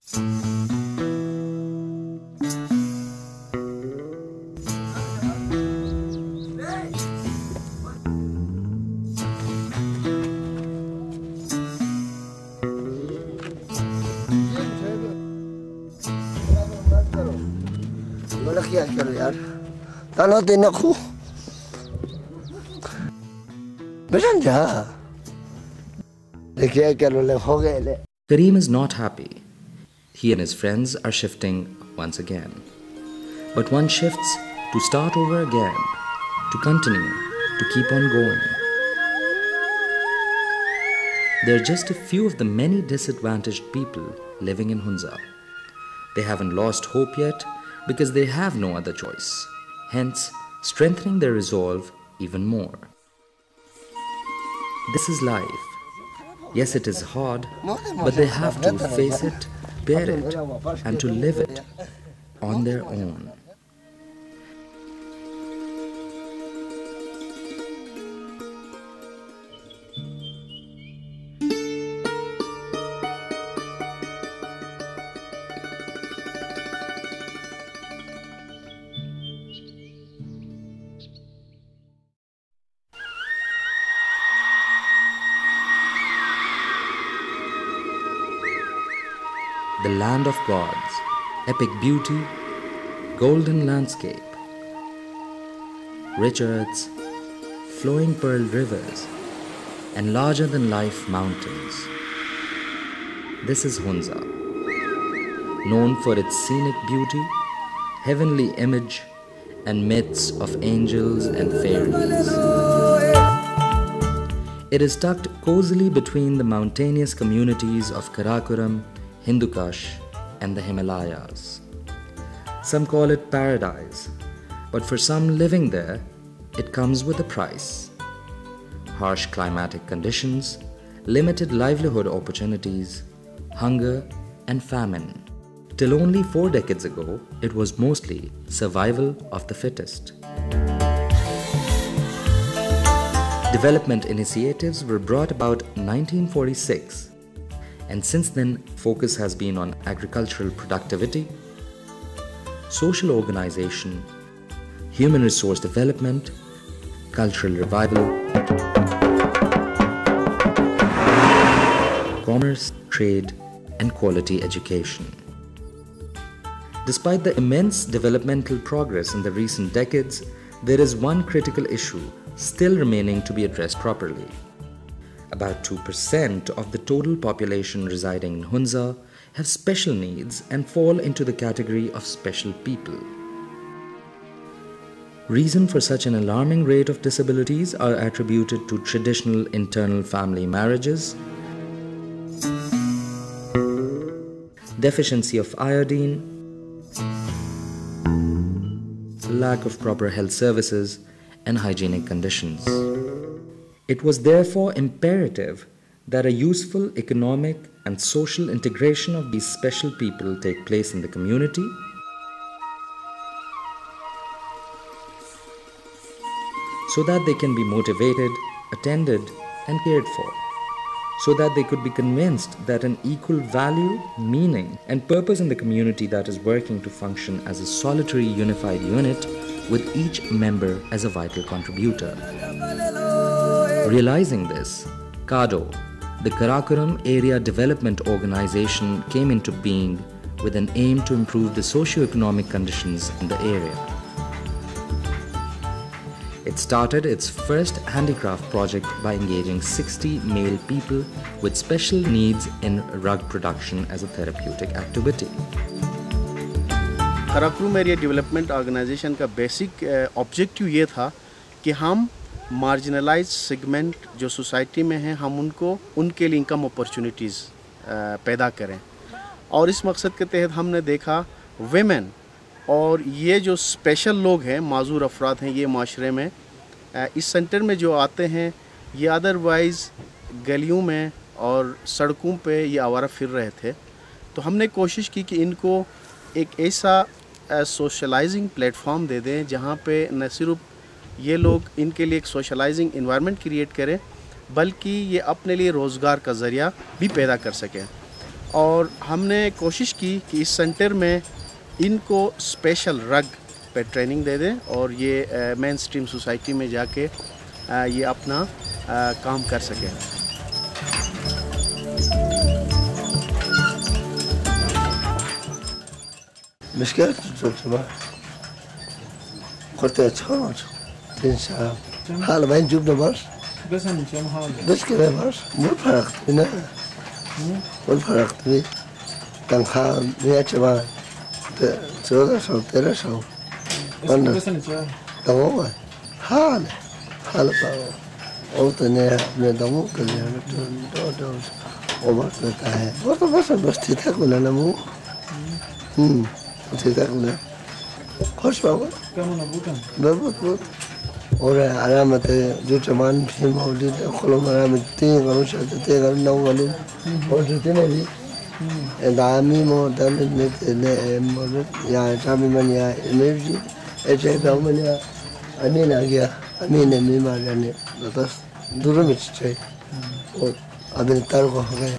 क्या करो यार ताना देना खो बेटन जा देखिए क्या लो ले हो गए ले Kareem is not happy. He and his friends are shifting once again. But one shifts to start over again, to continue, to keep on going. There are just a few of the many disadvantaged people living in Hunza. They haven't lost hope yet because they have no other choice, hence strengthening their resolve even more. This is life. Yes, it is hard, but they have to face it, bear it, and to live it on their own. The land of gods, epic beauty, golden landscape, rich earths, flowing pearl rivers, and larger-than-life mountains. This is Hunza, known for its scenic beauty, heavenly image, and myths of angels and fairies. It is tucked cozily between the mountainous communities of Karakoram, Hindu Kush, and the Himalayas. Some call it paradise, but for some living there, it comes with a price. Harsh climatic conditions, limited livelihood opportunities, hunger, and famine. Till only 4 decades ago, it was mostly survival of the fittest. Development initiatives were brought about 1946. And since then, focus has been on agricultural productivity, social organization, human resource development, cultural revival, commerce, trade, and quality education. Despite the immense developmental progress in the recent decades, there is one critical issue still remaining to be addressed properly. About 2% of the total population residing in Hunza have special needs and fall into the category of special people. Reason for such an alarming rate of disabilities are attributed to traditional internal family marriages, deficiency of iodine, lack of proper health services, and hygienic conditions. It was therefore imperative that a useful economic and social integration of these special people take place in the community so that they can be motivated, attended, and cared for, so that they could be convinced that an equal value, meaning, and purpose in the community that is working to function as a solitary unified unit with each member as a vital contributor. Realizing this, KADO, the Karakoram Area Development Organization, came into being with an aim to improve the socio-economic conditions in the area. It started its first handicraft project by engaging 60 male people with special needs in rug production as a therapeutic activity. Karakoram Area Development Organization का basic objective ये था कि हम marginalise segment जो society में हैं हम उनके लिए इनकम अपॉर्चुनिटीज़ पैदा करें और इस मकसद के तहत हमने देखा वेमेन और ये जो स्पेशल लोग हैं माजूर अफराद हैं ये माशरे में इस सेंटर में जो आते हैं ये अदरवाइज़ गलियों में और सड़कों पे ये आवारा फिर रहे थे तो हमने कोशिश की कि इनको एक ऐसा सोशलाइजिंग प्लेटफॉर्म दे दें जहाँ पे न सिर्फ ये लोग इनके लिए एक सोशलाइजिंग इन्वायरमेंट क्रिएट करें बल्कि ये अपने लिए रोज़गार का ज़रिया भी पैदा कर सकें और हमने कोशिश की कि इस सेंटर में इनको स्पेशल रग पे ट्रेनिंग दे दें और ये मेन स्ट्रीम सोसाइटी में जाके ये अपना काम कर सकें. مشكلة الجماعة قلت أتحرج تنسى حالا ما نجيبنا برش بس كده برش مو فرقت بنا مو فرقت بي تنخال بيا جماعة تسوغا شو ترى شو وانا تمام حالا باو أوتني من دمو كل يوم دو وما تنتهي بس تتاكل أنا مو تتاكل خوش بابا بابا और आराम थे जो जमान भी मौजूद है खुलो आराम तीन करूँ शायद तीन करूँ नौ करूँ और जितने भी दामी मोहतम में तेरे मौजूद यहाँ चाबी मन यहाँ एनर्जी ऐसे गाँव में यहाँ अमीन आ गया अमीन है मीम आ जाने बस दूर में चाहिए और अभी तार को हो गए.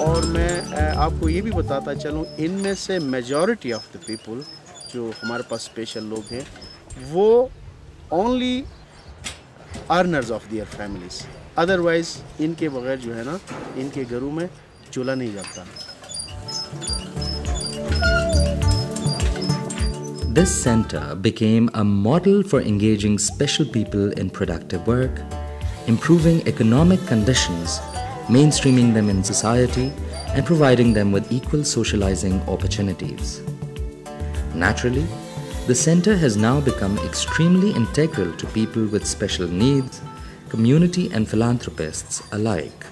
और मैं आपको ये भी बताता चलूँ इनमें से मेजॉरिटी ऑफ द पीपल जो हमारे पास स्पेशल लोग हैं वो only earners of their families. Otherwise इनके बगैर जो है ना इनके घरों में चूल्हा नहीं जलता. This center became a model for engaging special people in productive work, improving economic conditions, mainstreaming them in society, and providing them with equal socializing opportunities. Naturally, the center has now become extremely integral to people with special needs, community and philanthropists alike.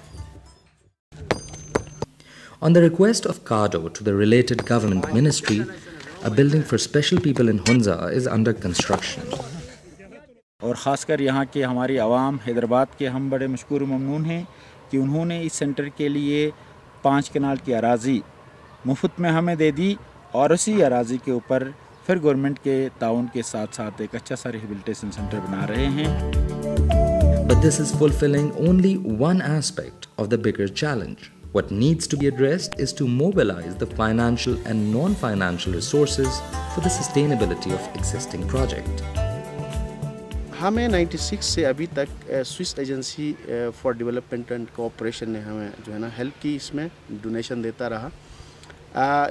On the request of CADO to the related government ministry, a building for special people in Hunza is under construction. और ख़ासकर यहाँ के हमारी आवाम हैदराबाद के हम बड़े मशकूर ममनून हैं कि उन्होंने इस सेंटर के लिए 5 कनाल की अराज़ी मुफ्त में हमें दे दी और उसी अराज़ी के ऊपर फिर गवर्नमेंट के ताउन के साथ साथ एक अच्छा सा रिहेबिलिटेशन सेंटर बना रहे हैं. But this is fulfilling only one aspect of the bigger challenge. What needs to be addressed is to mobilize the financial and non-financial resources for the sustainability of existing project. हमें 96 से अभी तक Swiss agency for development and cooperation ने हमें जो है ना help की, इसमें डोनेशन देता रहा.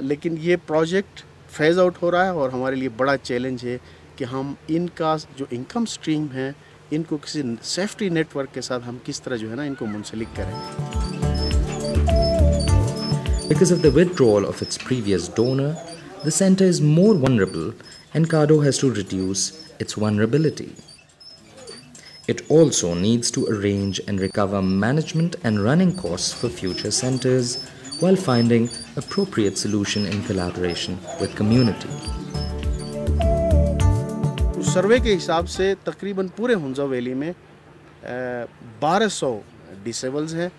लेकिन ये प्रोजेक्ट फेज़ आउट हो रहा है और हमारे लिए बड़ा चैलेंज है कि हम इनका जो इनकम स्ट्रीम है इनको किसी सेफ्टी नेटवर्क के साथ हम किस तरह जो है ना इनको मुंसलिक करें. Because of the withdrawal of its previous donor, the center is more vulnerable and CADO has to reduce its vulnerability. It also needs to arrange and recover management and running costs for future centers while finding appropriate solution in collaboration with community. सर्वे के हिसाब से तकरीबन पूरे Hunza valley में 1200 disables हैं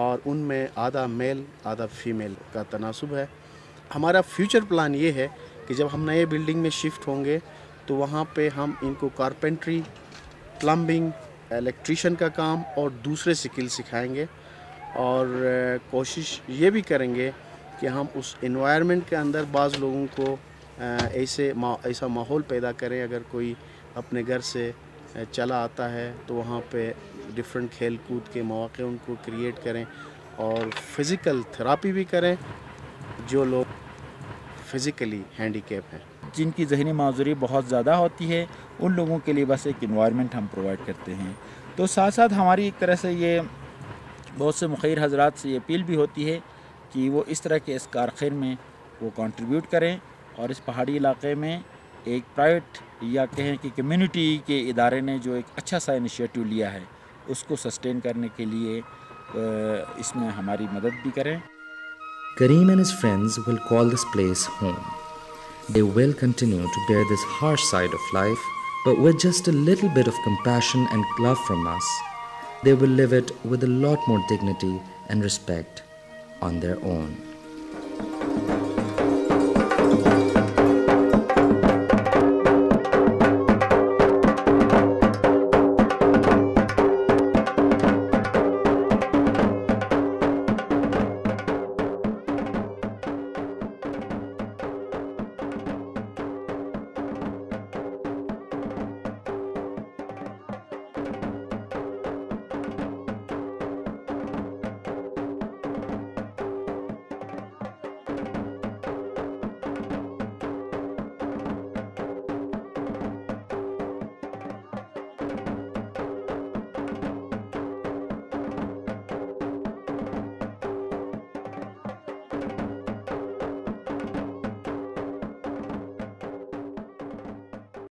और उनमें आधा मेल आधा फीमेल का तनासुब है. हमारा फ्यूचर प्लान ये है कि जब हम नए बिल्डिंग में शिफ्ट होंगे तो वहाँ पे हम इनको कारपेंट्री, प्लम्बिंग, इलेक्ट्रीशियन का काम और दूसरे स्किल सिखाएंगे और कोशिश ये भी करेंगे कि हम उस एनवायरनमेंट के अंदर बाज़ लोगों को ऐसा माहौल पैदा करें. अगर कोई अपने घर से चला आता है तो वहाँ पे डिफरेंट खेल कूद के मौके उनको क्रिएट करें और फिज़िकल थेरापी भी करें जो लोग फिज़िकली हैंडीकैप हैं. जिनकी ज़हनी माजूरी बहुत ज़्यादा होती है उन लोगों के लिए बस एक इन्वायरमेंट हम प्रोवाइड करते हैं. तो साथ साथ हमारी एक तरह से ये बहुत से मुखिर हजरात से ये अपील भी होती है कि वो इस तरह के इस कारख़ैर में वो कंट्रीब्यूट करें और इस पहाड़ी इलाके में एक प्राइवेट या कहें कि कम्युनिटी के इदारे ने जो एक अच्छा सा इनिशिएटिव लिया है उसको सस्टेन करने के लिए इसमें हमारी मदद भी करें. Kareem and his friends will call this place home. They will continue to bear this harsh side of life, but with just a little bit of compassion and love from us, they will live it with a lot more dignity and respect on their own.